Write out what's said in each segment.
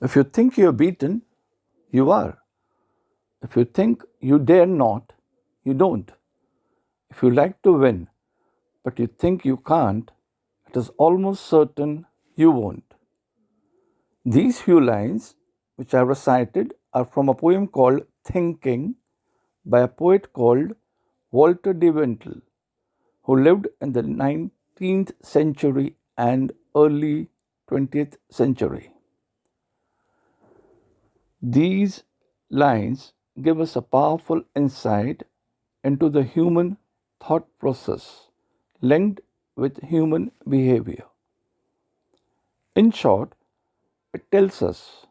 If you think you're beaten, you are. If you think you dare not, you don't. If you like to win, but you think you can't, it is almost certain you won't. These few lines, which I recited, are from a poem called Thinking by a poet called Walter de Wintle, who lived in the 19th century and early 20th century. These lines give us a powerful insight into the human thought process linked with human behavior. In short, it tells us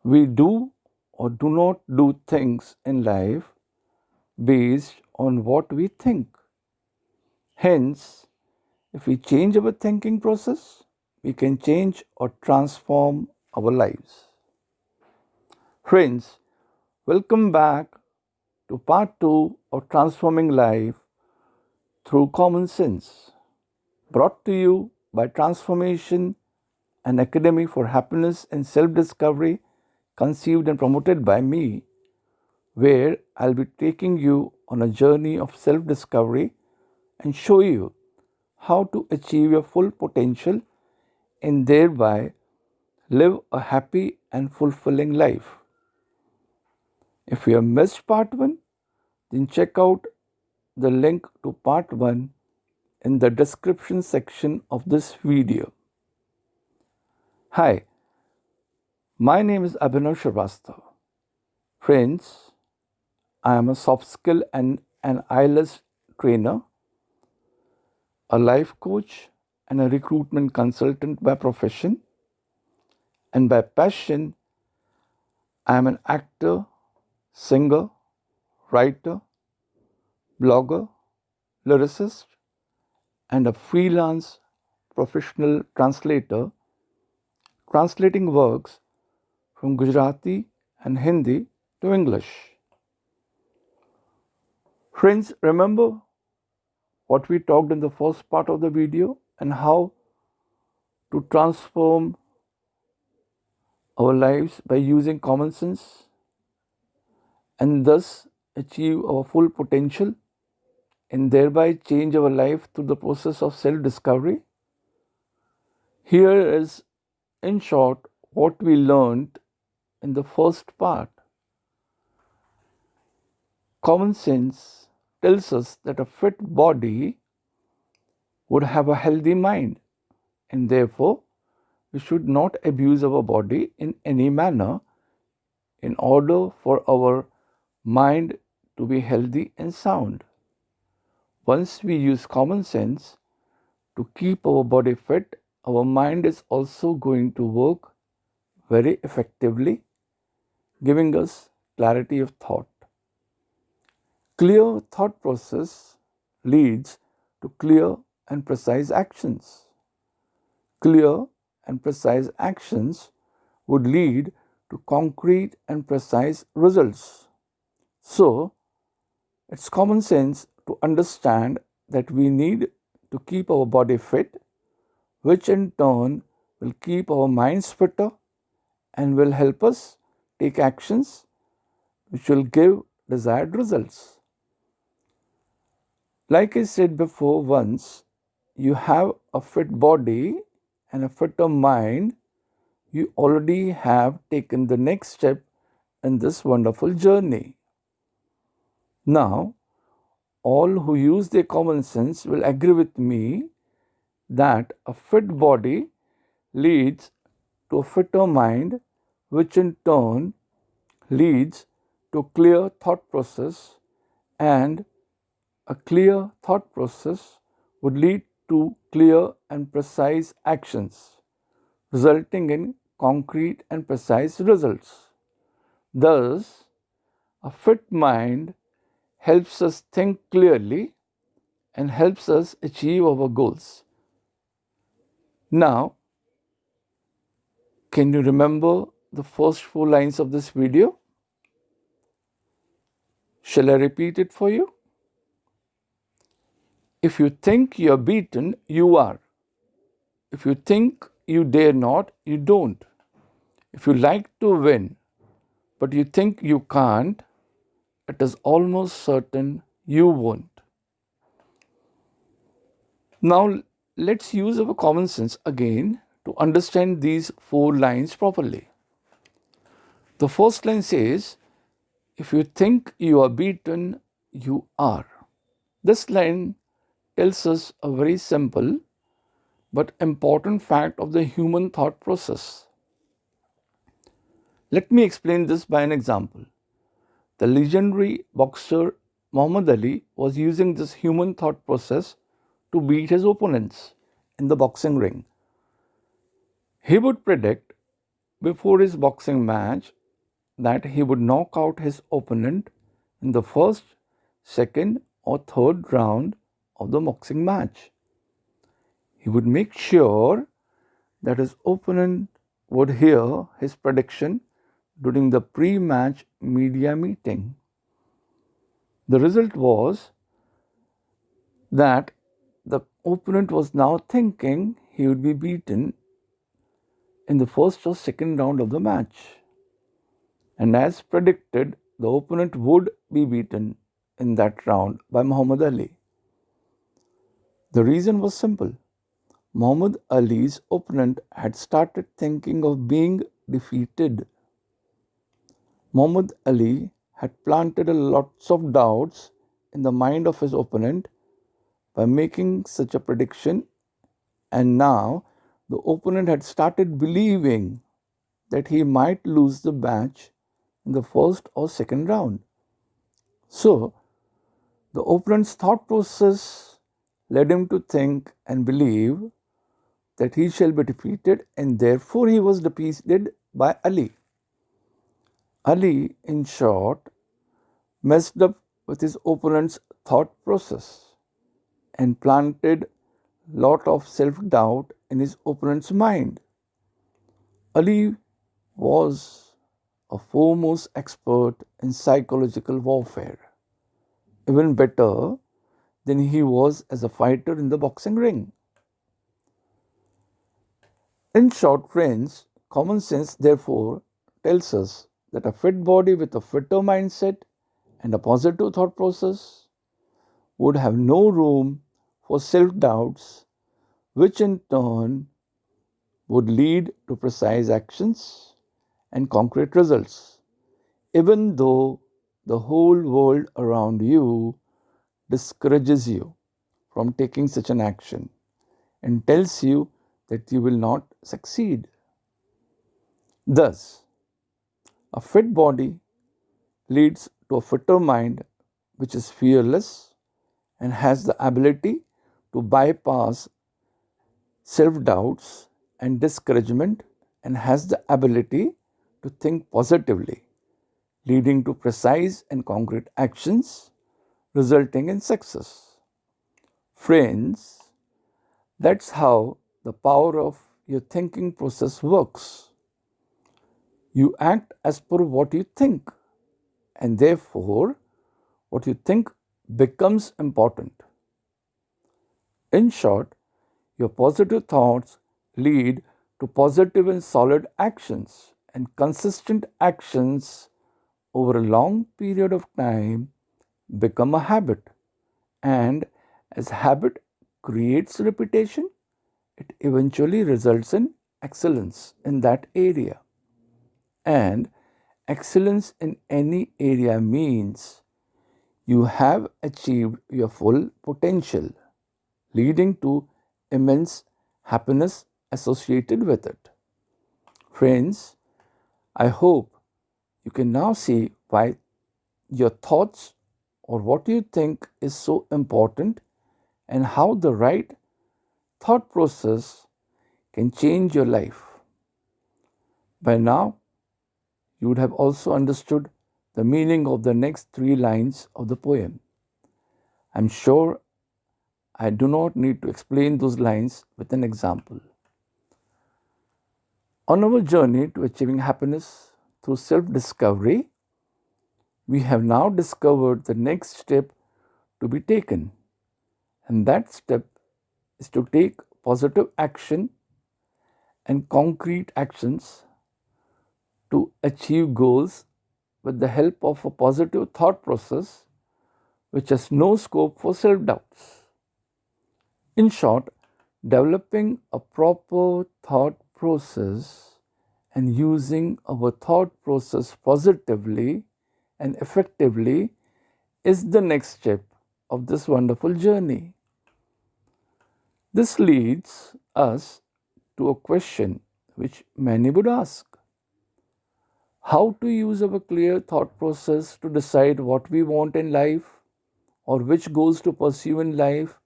we do or do not do things in life based on what we think. Hence, if we change our thinking process, we can change or transform our lives. Friends, welcome back to part 2 of Transforming Life through Common Sense, brought to you by Transformation, an academy for happiness and self discovery, conceived and promoted by me, where I'll be taking you on a journey of self discovery and show you how to achieve your full potential and thereby live a happy and fulfilling life. If you have missed part 1, then check out the link to part 1 in the description section of this video. Hi, my name is Abhinav Srivastava. Friends, I am a soft skill and an IELTS trainer, a life coach, and a recruitment consultant by profession. And by passion, I am an actor, singer, writer, blogger, lyricist, and a freelance professional translator, translating works from Gujarati and Hindi to English. Friends, remember what we talked in the first part of the video and how to transform our lives by using common sense and thus achieve our full potential and thereby change our life through the process of self discovery. Here is, in short, what we learned in the first part. Common sense tells us that a fit body would have a healthy mind, and therefore we should not abuse our body in any manner in order for our mind to be healthy and sound. Once we use common sense to keep our body fit, our mind is also going to work very effectively, giving us clarity of thought. Clear thought process leads to clear and precise actions. Clear and precise actions would lead to concrete and precise results. So, it's common sense to understand that we need to keep our body fit, which in turn will keep our minds fitter and will help us take actions which will give desired results. Like I said before, once you have a fit body and a fitter mind, you already have taken the next step in this wonderful journey. Now, all who use their common sense will agree with me that a fit body leads to a fitter mind, which in turn leads to clear thought process, and a clear thought process would lead to clear and precise actions, resulting in concrete and precise results. Thus, a fit mind helps us think clearly and helps us achieve our goals. Now, can you remember the first 4 lines of this video? Shall I repeat it for you? If you think you're beaten, you are. If you think you dare not, you don't. If you like to win, but you think you can't, it is almost certain you won't. Now, let's use our common sense again to understand these 4 lines properly. The first line says, if you think you are beaten, you are. This line tells us a very simple but important fact of the human thought process. Let me explain this by an example. The legendary boxer Muhammad Ali was using this human thought process to beat his opponents in the boxing ring. He would predict before his boxing match that he would knock out his opponent in the first, second, or third round of the boxing match. He would make sure that his opponent would hear his prediction during the pre match media meeting. The result was that the opponent was now thinking he would be beaten in the first or second round of the match. And as predicted, the opponent would be beaten in that round by Muhammad Ali. The reason was simple. Muhammad Ali's opponent had started thinking of being defeated. Muhammad Ali had planted lots of doubts in the mind of his opponent by making such a prediction, and now the opponent had started believing that he might lose the match in the first or second round. So, the opponent's thought process led him to think and believe that he shall be defeated, and therefore he was defeated by Ali. Ali, in short, messed up with his opponent's thought process and planted lot of self-doubt in his opponent's mind. Ali was a foremost expert in psychological warfare, even better than he was as a fighter in the boxing ring. In short, friends, common sense therefore tells us that a fit body with a fitter mindset and a positive thought process would have no room for self doubts, which in turn would lead to precise actions and concrete results, even though the whole world around you discourages you from taking such an action and tells you that you will not succeed. Thus, a fit body leads to a fitter mind which is fearless and has the ability to bypass self doubts and discouragement and has the ability to think positively, leading to precise and concrete actions resulting in success. Friends, that's how the power of your thinking process works. You act as per what you think, and therefore, what you think becomes important. In short, your positive thoughts lead to positive and solid actions, and consistent actions over a long period of time become a habit. And as habit creates repetition, it eventually results in excellence in that area. And excellence in any area means you have achieved your full potential, leading to immense happiness associated with it. Friends, I hope you can now see why your thoughts or what you think is so important and how the right thought process can change your life. By now, you would have also understood the meaning of the next 3 lines of the poem. I'm sure I do not need to explain those lines with an example. On our journey to achieving happiness through self discovery, we have now discovered the next step to be taken, and that step is to take positive action and concrete actions to achieve goals with the help of a positive thought process which has no scope for self doubts. In short, developing a proper thought process and using our thought process positively and effectively is the next step of this wonderful journey. This leads us to a question which many would ask: how to use our clear thought process to decide what we want in life or which goals to pursue in life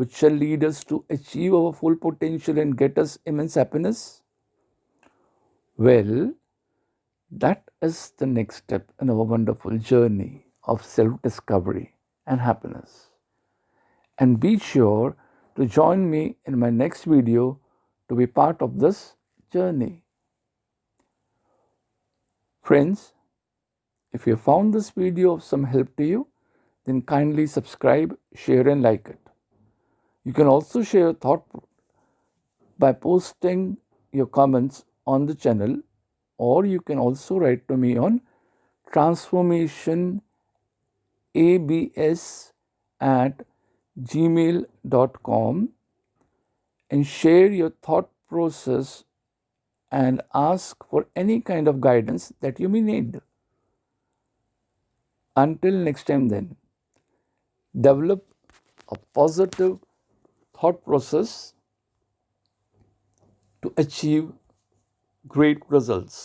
which shall lead us to achieve our full potential and get us immense happiness? Well, that is the next step in our wonderful journey of self discovery and happiness. And be sure to join me in my next video to be part of this journey. Friends, if you found this video of some help to you, then kindly subscribe, share, and like it. You can also share your thought by posting your comments on the channel, or you can also write to me on transformationabs@gmail.com and share your thought process and ask for any kind of guidance that you may need. Until next time, then, develop a positive thought process to achieve great results.